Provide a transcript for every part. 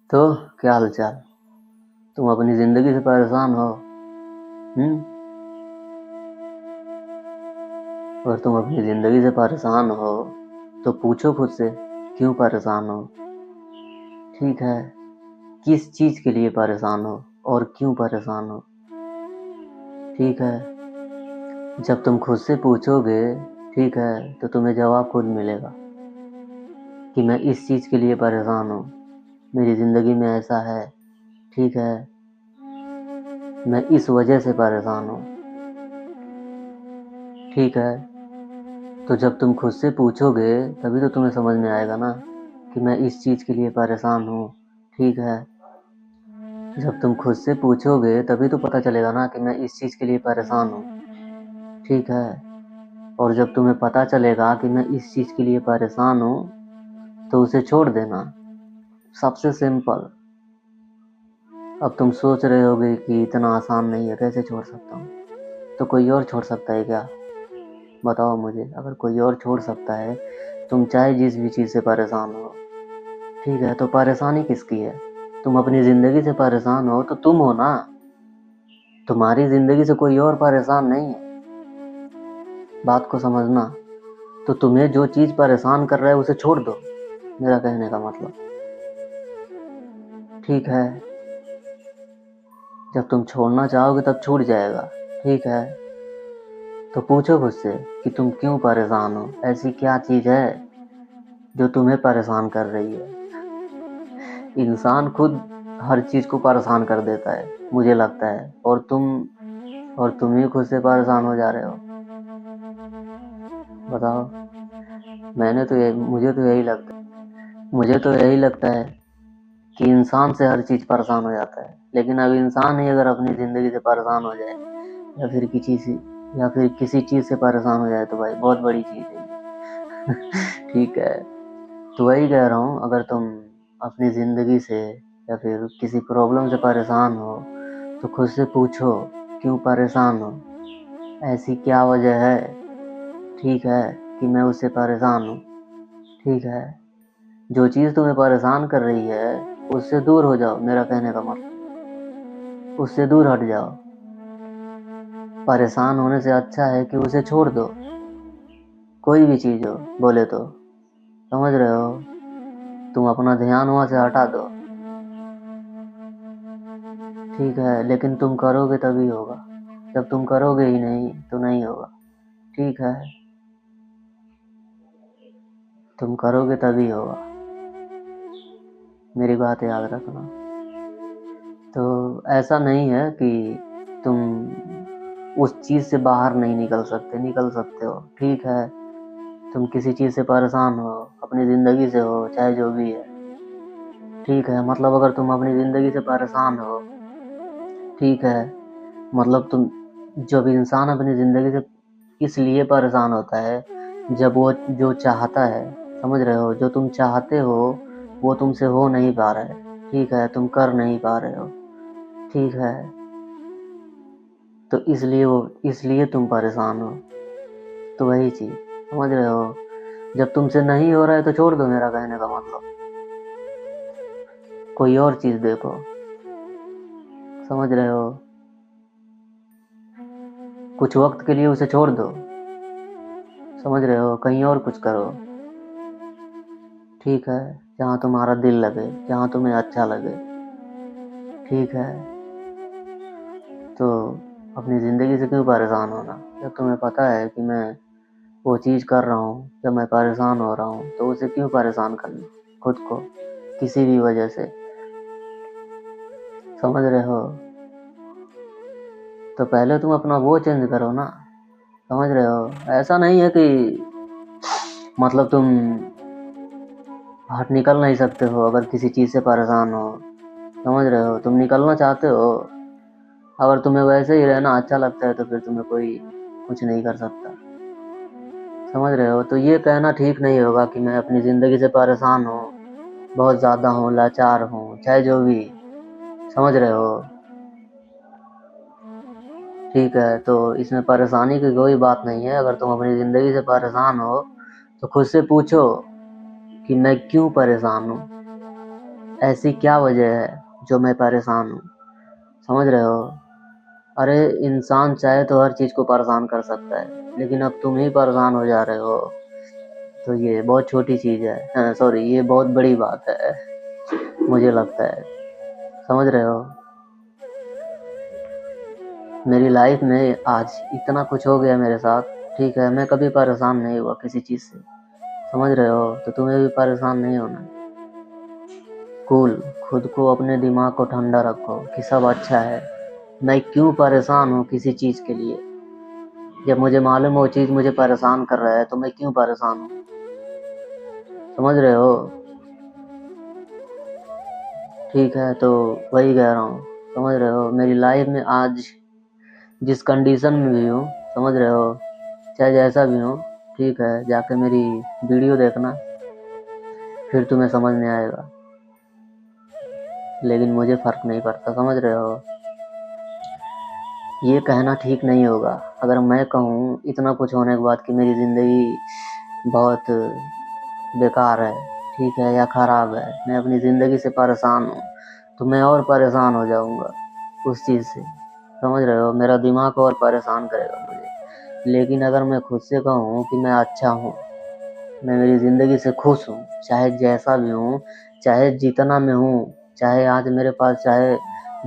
तो क्या हाल चाल? तुम अपनी जिंदगी से परेशान हो? और तुम अपनी जिंदगी से परेशान हो तो पूछो खुद से, क्यों परेशान हो? ठीक है, किस चीज के लिए परेशान हो और क्यों परेशान हो? ठीक है, जब तुम खुद से पूछोगे, ठीक है, तो तुम्हें जवाब खुद मिलेगा कि मैं इस चीज के लिए परेशान हूँ, मेरी जिंदगी में ऐसा है, ठीक है, मैं इस वजह से परेशान हूँ। ठीक है, तो जब तुम खुद से पूछोगे तभी तो तुम्हें समझ में आएगा ना कि मैं इस चीज़ के लिए परेशान हूँ। ठीक है, जब तुम खुद से पूछोगे तभी तो पता चलेगा ना कि मैं इस चीज़ के लिए परेशान हूँ। ठीक है, और जब तुम्हें पता चलेगा कि मैं इस चीज़ के लिए परेशान हूँ तो उसे छोड़ देना, सबसे सिंपल। अब तुम सोच रहे होगे कि इतना आसान नहीं है, कैसे छोड़ सकता हूँ? तो कोई और छोड़ सकता है क्या? बताओ मुझे, अगर कोई और छोड़ सकता है, तुम चाहे जिस भी चीज़ से परेशान हो, ठीक है, तो परेशानी किसकी है? तुम अपनी ज़िंदगी से परेशान हो तो तुम हो ना, तुम्हारी ज़िंदगी से कोई और परेशान नहीं है। बात को समझना। तो तुम्हें जो चीज़ परेशान कर रहा है उसे छोड़ दो, मेरा कहने का मतलब। ठीक है, जब तुम छोड़ना चाहोगे तब छूट जाएगा। ठीक है, तो पूछो खुद से कि तुम क्यों परेशान हो, ऐसी क्या चीज़ है जो तुम्हें परेशान कर रही है? इंसान खुद हर चीज़ को परेशान कर देता है, मुझे लगता है, और तुम ही खुद से परेशान हो जा रहे हो। बताओ। मुझे तो यही लगता है कि इंसान से हर चीज़ परेशान हो जाता है, लेकिन अब इंसान ही अगर अपनी ज़िंदगी से परेशान हो जाए या फिर किसी चीज़ से परेशान हो जाए तो भाई बहुत बड़ी चीज़ है ये। ठीक है, तो वही कह रहा हूँ, अगर तुम अपनी ज़िंदगी से या फिर किसी प्रॉब्लम से परेशान हो तो खुद से पूछो, क्यों परेशान हो, ऐसी क्या वजह है, ठीक है, कि मैं उससे परेशान हूँ। ठीक है, जो चीज़ तुम्हें परेशान कर रही है उससे दूर हो जाओ, मेरा कहने का मतलब, उससे दूर हट जाओ। परेशान होने से अच्छा है कि उसे छोड़ दो, कोई भी चीज़ हो बोले तो, समझ रहे हो? तुम अपना ध्यान वहाँ से हटा दो। ठीक है, लेकिन तुम करोगे तभी होगा, जब तुम करोगे ही नहीं तो नहीं होगा। ठीक है, तुम करोगे तभी होगा, मेरी बात याद रखना। तो ऐसा नहीं है कि तुम उस चीज़ से बाहर नहीं निकल सकते हो। ठीक है, तुम किसी चीज़ से परेशान हो, अपनी ज़िंदगी से हो, चाहे जो भी है। ठीक है, मतलब अगर तुम अपनी ज़िंदगी से परेशान हो, ठीक है, मतलब तुम, जब इंसान अपनी ज़िंदगी से इसलिए परेशान होता है जब वो जो चाहता है, समझ रहे हो, जो तुम चाहते हो वो तुमसे हो नहीं पा रहा है। ठीक है, तुम कर नहीं पा रहे हो। ठीक है, तो इसलिए तुम परेशान हो। तो वही चीज़, समझ रहे हो? जब तुमसे नहीं हो रहा है तो छोड़ दो, मेरा कहने का मतलब, कोई और चीज़ देखो। समझ रहे हो? कुछ वक्त के लिए उसे छोड़ दो, समझ रहे हो, कहीं और कुछ करो। ठीक है, जहाँ तुम्हारा दिल लगे, जहाँ तुम्हें अच्छा लगे। ठीक है, तो अपनी ज़िंदगी से क्यों परेशान होना, जब तुम्हें पता है कि मैं वो चीज़ कर रहा हूँ, जब मैं परेशान हो रहा हूँ तो उसे क्यों परेशान करना खुद को किसी भी वजह से। समझ रहे हो? तो पहले तुम अपना वो चेंज करो ना, समझ रहे हो? ऐसा नहीं है कि मतलब तुम हट निकल नहीं सकते हो अगर किसी चीज़ से परेशान हो। समझ रहे हो? तुम निकलना चाहते हो, अगर तुम्हें वैसे ही रहना अच्छा लगता है तो फिर तुम्हें कोई कुछ नहीं कर सकता। समझ रहे हो? तो ये कहना ठीक नहीं होगा कि मैं अपनी ज़िंदगी से परेशान हूँ, बहुत ज़्यादा हूँ, लाचार हूँ, चाहे जो भी। समझ रहे हो? ठीक है, तो इसमें परेशानी की कोई बात नहीं है। अगर तुम अपनी ज़िंदगी से परेशान हो तो खुद से पूछो कि मैं क्यों परेशान हूँ। ऐसी क्या वजह है जो मैं परेशान हूँ? समझ रहे हो? अरे इंसान चाहे तो हर चीज़ को परेशान कर सकता है, लेकिन अब तुम ही परेशान हो जा रहे हो, तो ये बहुत छोटी चीज़ है। सॉरी, ये बहुत बड़ी बात है, मुझे लगता है। समझ रहे हो? मेरी लाइफ में आज इतना कुछ हो गया मेरे साथ, ठीक है, मैं कभी परेशान नहीं हुआ किसी चीज़ से। समझ रहे हो? तो तुम्हें भी परेशान नहीं होना। कूल, खुद को, अपने दिमाग को ठंडा रखो कि सब अच्छा है। मैं क्यों परेशान हूँ किसी चीज़ के लिए? जब मुझे मालूम है वो चीज़ मुझे परेशान कर रहा है, तो मैं क्यों परेशान हूँ? समझ रहे हो? ठीक है, तो वही कह रहा हूँ। समझ रहे हो? मेरी लाइफ में आज जिस कंडीशन में भी हूँ, समझ रहे हो, चाहे जैसा भी हूँ, ठीक है, जाके मेरी वीडियो देखना, फिर तुम्हें समझ में आएगा। लेकिन मुझे फ़र्क नहीं पड़ता, समझ रहे हो? ये कहना ठीक नहीं होगा अगर मैं कहूँ इतना कुछ होने के बाद कि मेरी ज़िंदगी बहुत बेकार है, ठीक है, या ख़राब है, मैं अपनी ज़िंदगी से परेशान हूँ, तो मैं और परेशान हो जाऊँगा उस चीज़ से। समझ रहे हो? मेरा दिमाग और परेशान करेगा मुझे। लेकिन अगर मैं खुद से कहूँ कि मैं अच्छा हूँ, मैं मेरी ज़िंदगी से खुश हूँ, चाहे जैसा भी हूँ, चाहे जितना मैं हूँ, चाहे आज मेरे पास चाहे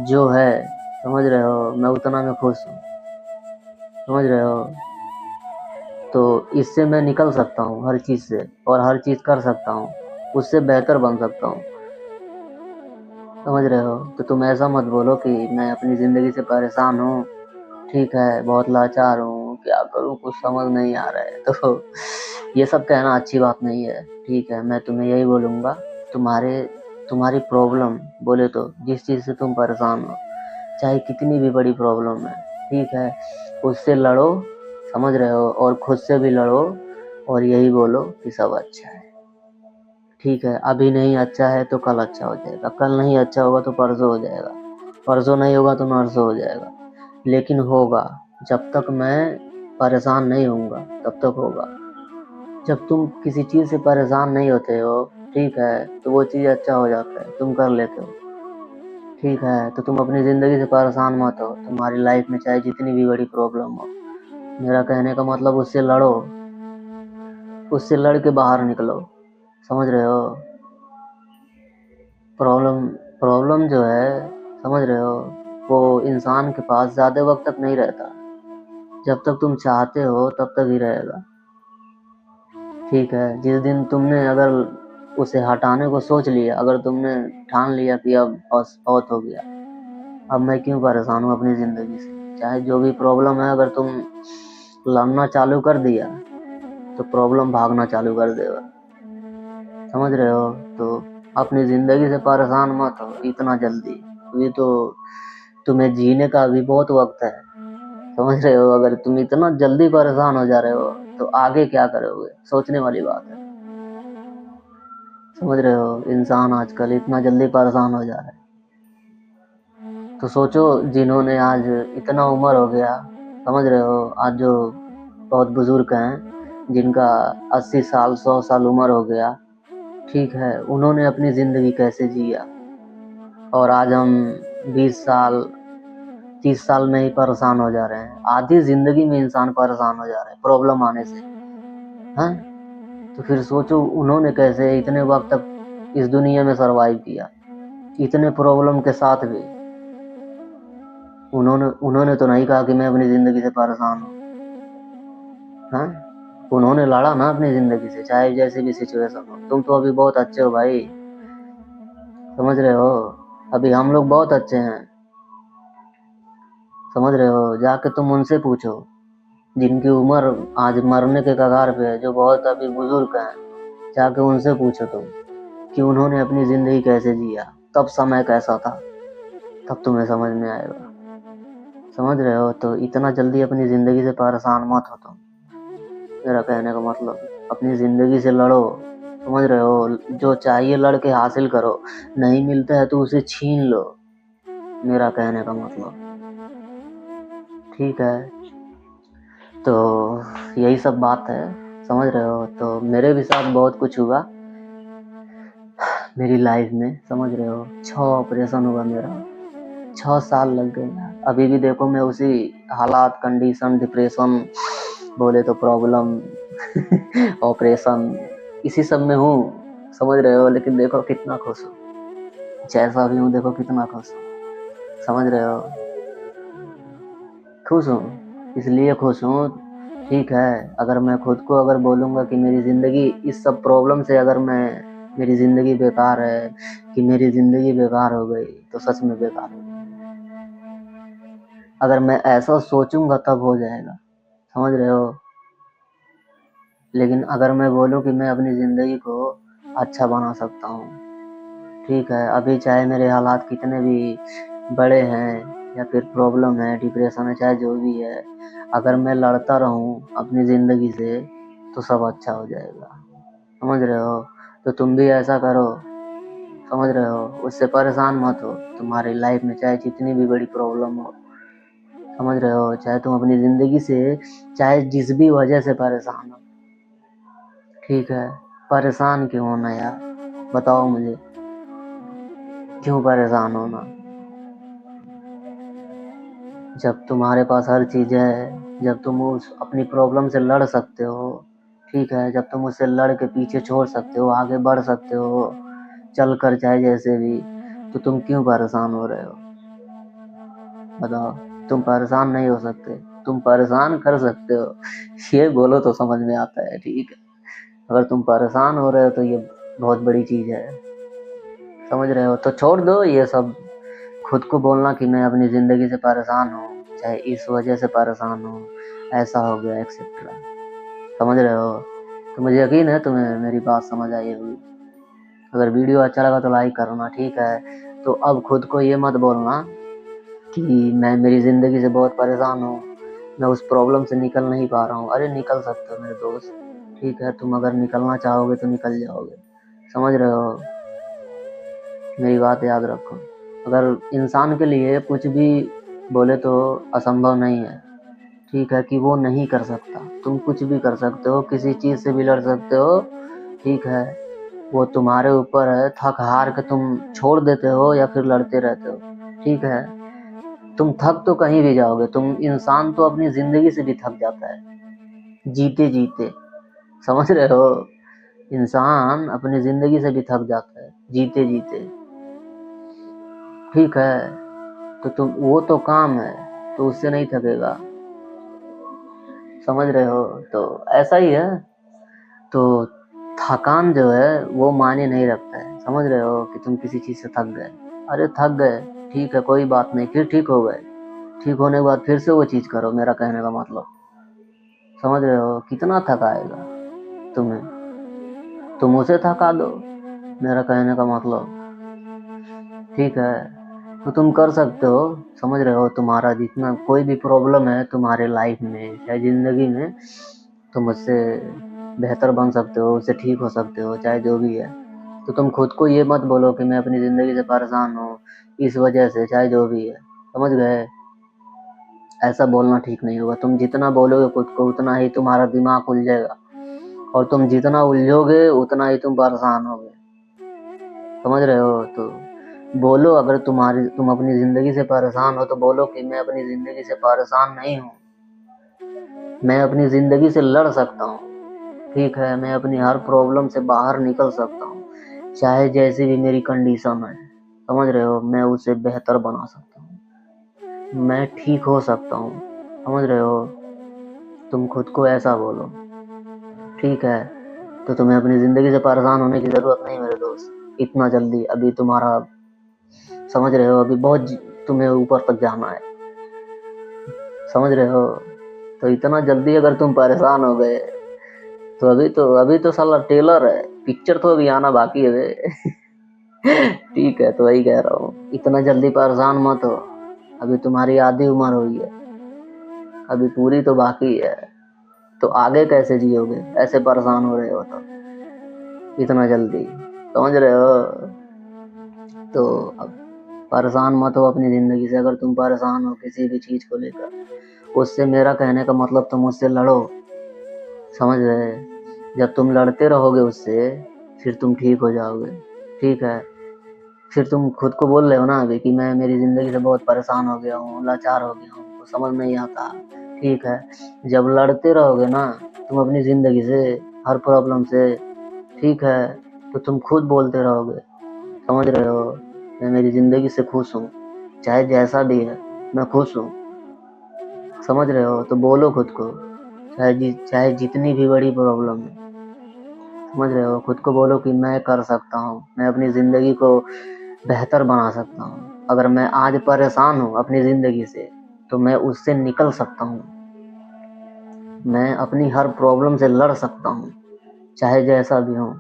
जो है, समझ रहे हो, मैं उतना में खुश हूँ। समझ रहे हो? तो इससे मैं निकल सकता हूँ हर चीज़ से, और हर चीज़ कर सकता हूँ, उससे बेहतर बन सकता हूँ। समझ रहे हो? तो तुम ऐसा मत बोलो कि मैं अपनी ज़िंदगी से परेशान हूँ, ठीक है, बहुत लाचार हूँ, क्या करूँ, कुछ समझ नहीं आ रहा है। तो ये सब कहना अच्छी बात नहीं है, ठीक है। मैं तुम्हें यही बोलूँगा, तुम्हारी प्रॉब्लम बोले तो जिस चीज़ से तुम परेशान हो, चाहे कितनी भी बड़ी प्रॉब्लम है, ठीक है, उससे लड़ो, समझ रहे हो, और खुद से भी लड़ो, और यही बोलो कि सब अच्छा है, ठीक है। अभी नहीं अच्छा है तो कल अच्छा हो जाएगा, कल नहीं अच्छा होगा तो परसों हो जाएगा, परसों नहीं होगा तो नरसों हो जाएगा, लेकिन होगा। जब तक मैं परेशान नहीं होऊंगा तब तक होगा। जब तुम किसी चीज़ से परेशान नहीं होते हो, ठीक है, तो वो चीज़ अच्छा हो जाता है, तुम कर लेते हो, ठीक है। तो तुम अपनी ज़िंदगी से परेशान मत हो। तुम्हारी लाइफ में चाहे जितनी भी बड़ी प्रॉब्लम हो, मेरा कहने का मतलब उससे लड़ो, उससे लड़ के बाहर निकलो। समझ रहे हो? प्रॉब्लम प्रॉब्लम जो है, समझ रहे हो, वो इंसान के पास ज़्यादा वक्त तक नहीं रहता। जब तक तुम चाहते हो तब तक ही रहेगा, ठीक है। जिस दिन तुमने अगर उसे हटाने को सोच लिया, अगर तुमने ठान लिया कि अब बस बहुत हो गया, अब मैं क्यों परेशान हूँ अपनी ज़िंदगी से, चाहे जो भी प्रॉब्लम है, अगर तुम लड़ना चालू कर दिया तो प्रॉब्लम भागना चालू कर देगा। समझ रहे हो? तो अपनी ज़िंदगी से परेशान मत हो इतना जल्दी, अभी तो तुम्हें जीने का अभी बहुत वक्त है। समझ रहे हो? अगर तुम इतना जल्दी परेशान हो जा रहे हो तो आगे क्या करोगे, सोचने वाली बात है। समझ रहे हो? इंसान आजकल इतना जल्दी परेशान हो जा रहा है, तो सोचो जिन्होंने आज इतना उम्र हो गया, समझ रहे हो, आज जो बहुत बुजुर्ग हैं जिनका 80 साल 100 साल उम्र हो गया, ठीक है, उन्होंने अपनी ज़िंदगी कैसे जिया, और आज हम 20 साल 30 साल में ही परेशान हो जा रहे हैं। आधी ज़िंदगी में इंसान परेशान हो जा रहा है प्रॉब्लम आने से, हैं? तो फिर सोचो उन्होंने कैसे इतने वक्त तक इस दुनिया में सरवाइव किया, इतने प्रॉब्लम के साथ भी। उन्होंने उन्होंने तो नहीं कहा कि मैं अपनी ज़िंदगी से परेशान हूँ, हैं? उन्होंने लड़ा ना अपनी ज़िंदगी से, चाहे जैसी भी सिचुएशन हो। तुम तो अभी बहुत अच्छे हो भाई, समझ रहे हो? अभी हम लोग बहुत अच्छे हैं, समझ रहे हो? जाके तुम उनसे पूछो जिनकी उम्र आज मरने के कगार पे है, जो बहुत अभी बुजुर्ग हैं, जाके उनसे पूछो तुम कि उन्होंने अपनी ज़िंदगी कैसे जिया, तब समय कैसा था, तब तुम्हें समझ में आएगा। समझ रहे हो? तो इतना जल्दी अपनी ज़िंदगी से परेशान मत हो तुम, मेरा कहने का मतलब, अपनी ज़िंदगी से लड़ो। समझ रहे हो? जो चाहिए लड़ के हासिल करो, नहीं मिलता है तो उसे छीन लो, मेरा कहने का मतलब, ठीक है। तो यही सब बात है, समझ रहे हो? तो मेरे भी साथ बहुत कुछ हुआ, मेरी लाइफ में, समझ रहे हो, 6 ऑपरेशन हुआ मेरा, 6 साल लग गए यार। अभी भी देखो मैं उसी हालात, कंडीशन, डिप्रेशन, बोले तो प्रॉब्लम, ऑपरेशन, इसी सब में हूँ, समझ रहे हो। लेकिन देखो कितना खुश हूँ, जैसा भी हूँ देखो कितना खुश हूँ, समझ रहे हो। खुश हूँ, इसलिए खुश हूँ, ठीक है। अगर मैं खुद को अगर बोलूँगा कि मेरी ज़िंदगी इस सब प्रॉब्लम से, अगर मैं, मेरी ज़िंदगी बेकार है, कि मेरी ज़िंदगी बेकार हो गई, तो सच में बेकार हो गई। अगर मैं ऐसा सोचूंगा तब हो जाएगा, समझ रहे हो। लेकिन अगर मैं बोलूँ कि मैं अपनी ज़िंदगी को अच्छा बना सकता हूँ, ठीक है, अभी चाहे मेरे हालात कितने भी बड़े हैं या फिर प्रॉब्लम है, डिप्रेशन है, चाहे जो भी है, अगर मैं लड़ता रहूँ अपनी ज़िंदगी से तो सब अच्छा हो जाएगा, समझ रहे हो। तो तुम भी ऐसा करो, समझ रहे हो, उससे परेशान मत हो। तुम्हारी लाइफ में चाहे जितनी भी बड़ी प्रॉब्लम हो, समझ रहे हो, चाहे तुम अपनी ज़िंदगी से चाहे जिस भी वजह से परेशान हो, ठीक है, परेशान क्यों होना यार, बताओ मुझे, क्यों परेशान होना। जब तुम्हारे पास हर चीज़ है, जब तुम उस अपनी प्रॉब्लम से लड़ सकते हो, ठीक है, जब तुम उससे लड़ के पीछे छोड़ सकते हो, आगे बढ़ सकते हो, चल कर चाहे जैसे भी, तो तुम क्यों परेशान हो रहे हो, बताओ। तुम परेशान नहीं हो सकते, तुम परेशान कर सकते हो, ये बोलो तो समझ में आता है, ठीक है। अगर तुम परेशान हो रहे हो तो ये बहुत बड़ी चीज़ है, समझ रहे हो। तो छोड़ दो ये सब, खुद को बोलना कि मैं अपनी ज़िंदगी से परेशान हूँ, चाहे इस वजह से परेशान हूँ, ऐसा हो गया एक्सेट्रा, समझ रहे हो। तो मुझे यकीन है तुम्हें मेरी बात समझ आई होगी। अगर वीडियो अच्छा लगा तो लाइक करना, ठीक है। तो अब खुद को ये मत बोलना कि मैं, मेरी ज़िंदगी से बहुत परेशान हूँ, मैं उस प्रॉब्लम से निकल नहीं पा रहा हूँ। अरे निकल सकते हो मेरे दोस्त, ठीक है, तुम अगर निकलना चाहोगे तो निकल जाओगे, समझ रहे हो। मेरी बात याद रखो, अगर इंसान के लिए कुछ भी बोले तो असंभव नहीं है, ठीक है, कि वो नहीं कर सकता। तुम कुछ भी कर सकते हो, किसी चीज़ से भी लड़ सकते हो, ठीक है, वो तुम्हारे ऊपर है। थक हार के तुम छोड़ देते हो या फिर लड़ते रहते हो, ठीक है। तुम थक तो कहीं भी जाओगे, तुम, इंसान तो अपनी ज़िंदगी से भी थक जाता है, जीते जीते, समझ रहे हो। इंसान अपनी ज़िंदगी से भी थक जाता है जीते जीते, ठीक है। तो तुम, वो तो काम है, तो उससे नहीं थकेगा, समझ रहे हो। तो ऐसा ही है। तो थकान जो है वो मायने नहीं रखता है, समझ रहे हो, कि तुम किसी चीज़ से थक गए। अरे थक गए, ठीक है, कोई बात नहीं, फिर ठीक हो गए, ठीक होने के बाद फिर से वो चीज़ करो, मेरा कहने का मतलब, समझ रहे हो। कितना थकाएगा तुम्हें, तुम उसे थका दो, मेरा कहने का मतलब, ठीक है। तो तुम कर सकते हो, समझ रहे हो। तुम्हारा जितना कोई भी प्रॉब्लम है तुम्हारे लाइफ में, चाहे ज़िंदगी में, तुम उससे बेहतर बन सकते हो, उससे ठीक हो सकते हो, चाहे जो भी है। तो तुम खुद को ये मत बोलो कि मैं अपनी ज़िंदगी से परेशान हूँ इस वजह से, चाहे जो भी है, समझ गए। ऐसा बोलना ठीक नहीं होगा। तुम जितना बोलोगे खुद को उतना ही तुम्हारा दिमाग उलझेगा, और तुम जितना उलझोगे उतना ही तुम परेशान होगे, समझ रहे हो। तो बोलो, अगर तुम अपनी ज़िंदगी से परेशान हो तो बोलो कि मैं अपनी ज़िंदगी से परेशान नहीं हूँ, मैं अपनी ज़िंदगी से लड़ सकता हूँ, ठीक है, मैं अपनी हर प्रॉब्लम से बाहर निकल सकता हूँ, चाहे जैसी भी मेरी कंडीशन है, समझ रहे हो, मैं उसे बेहतर बना सकता हूँ, मैं ठीक हो सकता हूँ, समझ रहे हो। तुम खुद को ऐसा बोलो, ठीक है। तो तुम्हें अपनी ज़िंदगी से परेशान होने की ज़रूरत नहीं मेरे दोस्त, इतना जल्दी। अभी तुम्हारा, समझ रहे हो, अभी बहुत तुम्हें ऊपर तक जाना है, समझ रहे हो। तो इतना जल्दी अगर तुम परेशान हो गए तो अभी तो साला टेलर है, पिक्चर तो अभी आना बाकी है बे। ठीक है, तो वही कह रहा हूँ, इतना जल्दी परेशान मत हो, अभी तुम्हारी आधी उम्र हुई है, अभी पूरी तो बाकी है। तो आगे कैसे जियोगे ऐसे परेशान हो रहे हो तो, इतना जल्दी, समझ रहे हो। तो अब परेशान मत हो अपनी ज़िंदगी से। अगर तुम परेशान हो किसी भी चीज़ को लेकर, उससे, मेरा कहने का मतलब, तुम उससे लड़ो, समझ रहे। जब तुम लड़ते रहोगे उससे, फिर तुम ठीक हो जाओगे, ठीक है। फिर तुम खुद को बोल रहे हो ना अभी कि मैं मेरी ज़िंदगी से बहुत परेशान हो गया हूँ, लाचार हो गया हूँ, कुछ समझ नहीं आता। ठीक है, जब लड़ते रहोगे ना तुम अपनी ज़िंदगी से, हर प्रॉब्लम से, ठीक है, तो तुम खुद बोलते रहोगे, समझ रहे हो, मैं मेरी ज़िंदगी से खुश हूँ, चाहे जैसा भी है मैं खुश हूँ, समझ रहे हो, तो बोलो खुद को, चाहे जितनी भी बड़ी प्रॉब्लम है, समझ रहे हो, खुद को बोलो कि मैं कर सकता हूँ, मैं अपनी ज़िंदगी को बेहतर बना सकता हूँ। अगर मैं आज परेशान हूँ अपनी ज़िंदगी से तो मैं उससे निकल सकता हूँ, मैं अपनी हर प्रॉब्लम से लड़ सकता हूँ, चाहे जैसा भी हो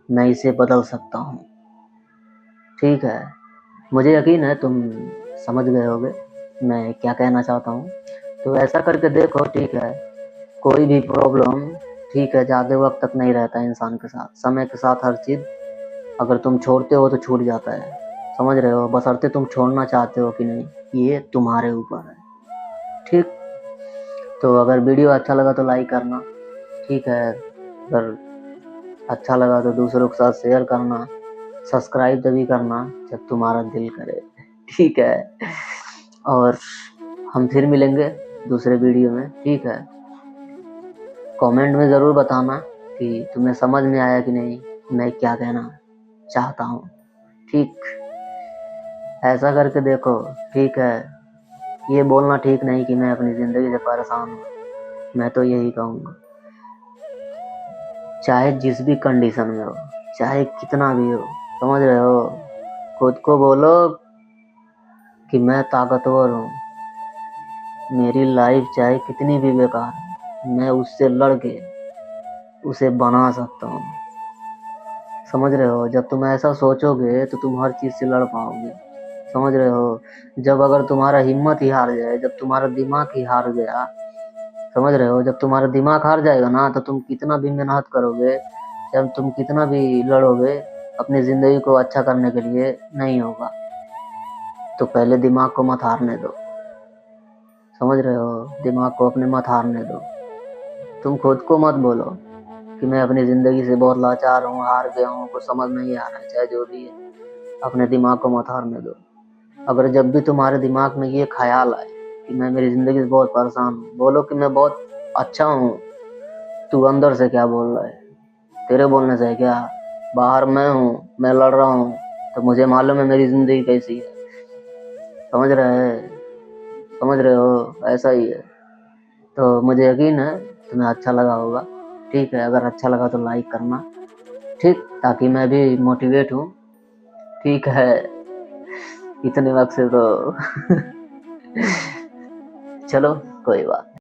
मैं इसे बदल सकता हूँ। ठीक है, मुझे यकीन है तुम समझ गए होगे मैं क्या कहना चाहता हूँ। तो ऐसा करके देखो, ठीक है, कोई भी प्रॉब्लम, ठीक है, ज़्यादा वक्त तक नहीं रहता है इंसान के साथ, समय के साथ हर चीज़ अगर तुम छोड़ते हो तो छूट जाता है, समझ रहे हो, बशर्ते तुम छोड़ना चाहते हो कि नहीं, ये तुम्हारे ऊपर है। ठीक, तो अगर वीडियो अच्छा लगा तो लाइक करना, ठीक है, अगर अच्छा लगा तो दूसरों के साथ शेयर करना, सब्सक्राइब तभी करना जब तुम्हारा दिल करे। ठीक है, और हम फिर मिलेंगे दूसरे वीडियो में। ठीक है, कमेंट में ज़रूर बताना कि तुम्हें समझ में आया कि नहीं मैं क्या कहना चाहता हूँ। ठीक, ऐसा करके देखो, ठीक है, ये बोलना ठीक नहीं कि मैं अपनी ज़िंदगी से परेशान हूँ, मैं तो यही कहूँगा, चाहे जिस भी कंडीशन में हो, चाहे कितना भी हो, समझ रहे हो, खुद को बोलो कि मैं ताकतवर हूँ, मेरी लाइफ चाहे कितनी भी बेकार है मैं उससे लड़ के उसे बना सकता हूँ, समझ रहे हो, जब तुम ऐसा सोचोगे तो तुम हर चीज़ से लड़ पाओगे, समझ रहे हो, जब अगर तुम्हारा हिम्मत ही हार जाए, जब तुम्हारा दिमाग ही हार गया, समझ रहे हो, जब तुम्हारा दिमाग हार जाएगा ना तो तुम कितना भी मेहनत करोगे, जब तुम कितना भी लड़ोगे अपनी ज़िंदगी को अच्छा करने के लिए नहीं होगा। तो पहले दिमाग को मत हारने दो, समझ रहे हो, दिमाग को अपने मत हारने दो। तुम खुद को मत बोलो कि मैं अपनी ज़िंदगी से बहुत लाचार हूँ, हार गया हूँ, कुछ समझ नहीं आ रहा है, चाहे जो भी है, अपने दिमाग को मत हारने दो। अगर जब भी तुम्हारे दिमाग में ये ख्याल आए कि मैं मेरी ज़िंदगी से बहुत परेशान हूँ, बोलो कि मैं बहुत अच्छा हूँ। तू अंदर से क्या बोल रहा है, तेरे बोलने से क्या, बाहर मैं हूँ, मैं लड़ रहा हूँ, तो मुझे मालूम है मेरी ज़िंदगी कैसी है, समझ रहे हैं, समझ रहे हो, ऐसा ही है। तो मुझे यकीन है तुम्हें अच्छा लगा होगा। ठीक है, अगर अच्छा लगा तो लाइक करना, ठीक, ताकि मैं भी मोटिवेट हूँ। ठीक है, इतने वक्त से तो चलो कोई बात